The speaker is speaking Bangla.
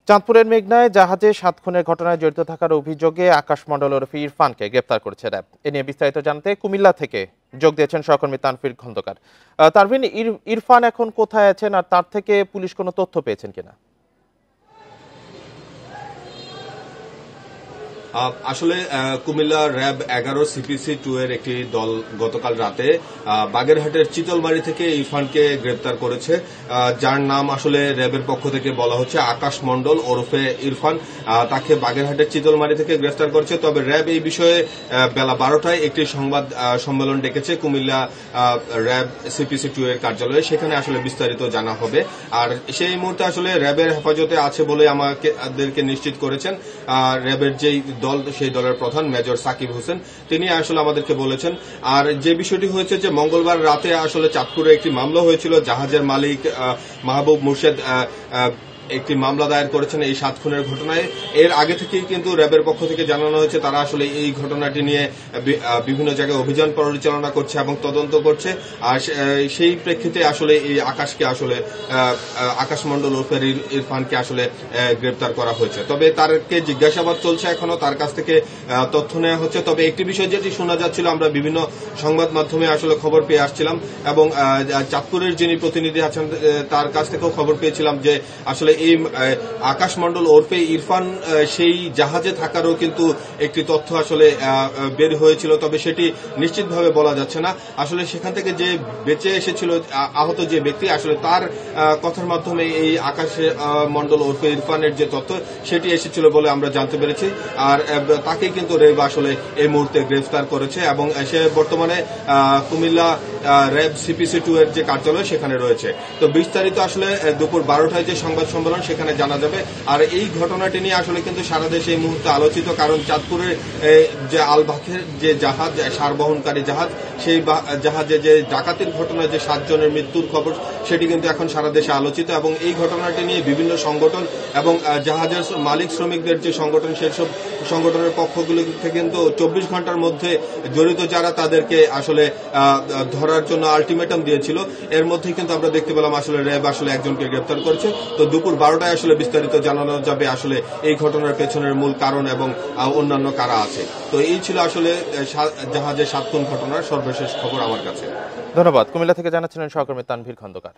চাঁদপুরের মেঘনায় জাহাজে ৭ খুনের ঘটনায় জড়িত থাকার অভিযোগে আকাশ মণ্ডল ওরফে ইরফানকে গ্রেপ্তার করেছে র্যাব। এ নিয়ে বিস্তারিত জানতে কুমিল্লা থেকে যোগ দিয়েছেন সহকর্মী তানভীর খন্দকার। তানভীর, ইরফান এখন কোথায় আছেন আর তার থেকে পুলিশ কোনো তথ্য পেয়েছেন কিনা? আসলে কুমিল্লা র্যাব 11 CPC 2 এর একটি দল গতকাল রাতে বাগেরহাটের চিতলমারি থেকে ইরফানকে গ্রেপ্তার করেছে, যার নাম আসলে র্যাবের পক্ষ থেকে বলা হচ্ছে আকাশ মণ্ডল ওরফে ইরফান। তাকে বাগেরহাটের চিতলমারি থেকে গ্রেফতার করেছে। তবে র্যাব এই বিষয়ে বেলা 12টায় একটি সংবাদ সম্মেলন ডেকেছে কুমিল্লা র্যাব CPC 2 এর কার্যালয়ে। সেখানে আসলে বিস্তারিত জানা হবে। আর সেই মুহূর্তে আসলে র্যাবের হেফাজতে আছে বলে আমাদেরকে নিশ্চিত করেছেন র্যাবের যেই দল, সেই দলের প্রধান মেজর সাকিব হোসেন, তিনি আসলে আমাদেরকে বলেছেন। আর যে বিষয়টি হয়েছে যে মঙ্গলবার রাতে আসলে চাঁদপুরে একটি মামলা হয়েছিল, জাহাজের মালিক মাহবুব মুর্শেদ একটি মামলা দায়ের করেছেন এই 7 খুনের ঘটনায়। এর আগে থেকেই কিন্তু র্যাবের পক্ষ থেকে জানানো হয়েছে তারা আসলে এই ঘটনাটি নিয়ে বিভিন্ন জায়গায় অভিযান পরিচালনা করছে এবং তদন্ত করছে। আর সেই প্রেক্ষিতে আসলে এই আকাশ মণ্ডল ওরফে ইরফানকে আসলে গ্রেপ্তার করা হয়েছে। তবে তারকে জিজ্ঞাসাবাদ চলছে, এখনো তার কাছ থেকে তথ্য নেওয়া হচ্ছে। তবে একটি বিষয় যেটি শোনা যাচ্ছিল, আমরা বিভিন্ন সংবাদ মাধ্যমে আসলে খবর পেয়ে আসছিলাম এবং চাঁদপুরের যিনি প্রতিনিধি আছেন তার কাছ থেকেও খবর পেয়েছিলাম যে আসলে এই আকাশ মণ্ডল ওরফে ইরফান সেই জাহাজে থাকারও কিন্তু একটি তথ্য আসলে বের হয়েছিল। তবে সেটি নিশ্চিতভাবে বলা যাচ্ছে না। আসলে সেখান থেকে যে বেঁচে এসেছিল আহত যে ব্যক্তি, আসলে তার কথার মাধ্যমে এই আকাশ মণ্ডল ওরফে ইরফানের যে তথ্য সেটি এসেছিল বলে আমরা জানতে পেরেছি। আর তাকেই কিন্তু র্যাব আসলে এই মুহূর্তে গ্রেফতার করেছে এবং সে বর্তমানে কুমিল্লা র্যাব CPC 2 এর যে কার্যালয় সেখানে রয়েছে। তো বিস্তারিত আসলে দুপুর 12টায় যে সংবাদ সম্মেলন সেখানে জানা যাবে। আর এই ঘটনাটি নিয়ে আসলে কিন্তু সারা দেশে এই মুহূর্তে আলোচিত, কারণ চাঁদপুরের যে আলবাখের যে জাহাজ, সার বহনকারী জাহাজ, সেই জাহাজে যে ডাকাতির ঘটনায় যে 7 জনের মৃত্যুর খবর, সেটি কিন্তু এখন সারা দেশে আলোচিত। এবং এই ঘটনাটি নিয়ে বিভিন্ন সংগঠন এবং জাহাজের মালিক শ্রমিকদের যে সংগঠন, সেসব সংগঠনের পক্ষগুলো থেকে কিন্তু 24 ঘন্টার মধ্যে জড়িত যারা, তাদেরকে আসলে ধরার জন্য আলটিমেটাম দিয়েছিল। এর মধ্যে কিন্তু আমরা দেখতে পেলাম আসলে র্যাব আসলে একজনকে গ্রেপ্তার করেছে। তো দুপুর 12টায় আসলে বিস্তারিত জানানো যাবে আসলে এই ঘটনার পেছনের মূল কারণ এবং অন্যান্য কারা আছে। তো এই ছিল আসলে জাহাজের 7 খুন ঘটনার সর্বশেষ খবর আমার কাছে। ধন্যবাদ। কুমিল্লা থেকে জানাচ্ছিলেন সহকর্মী তানভীর খন্দকার।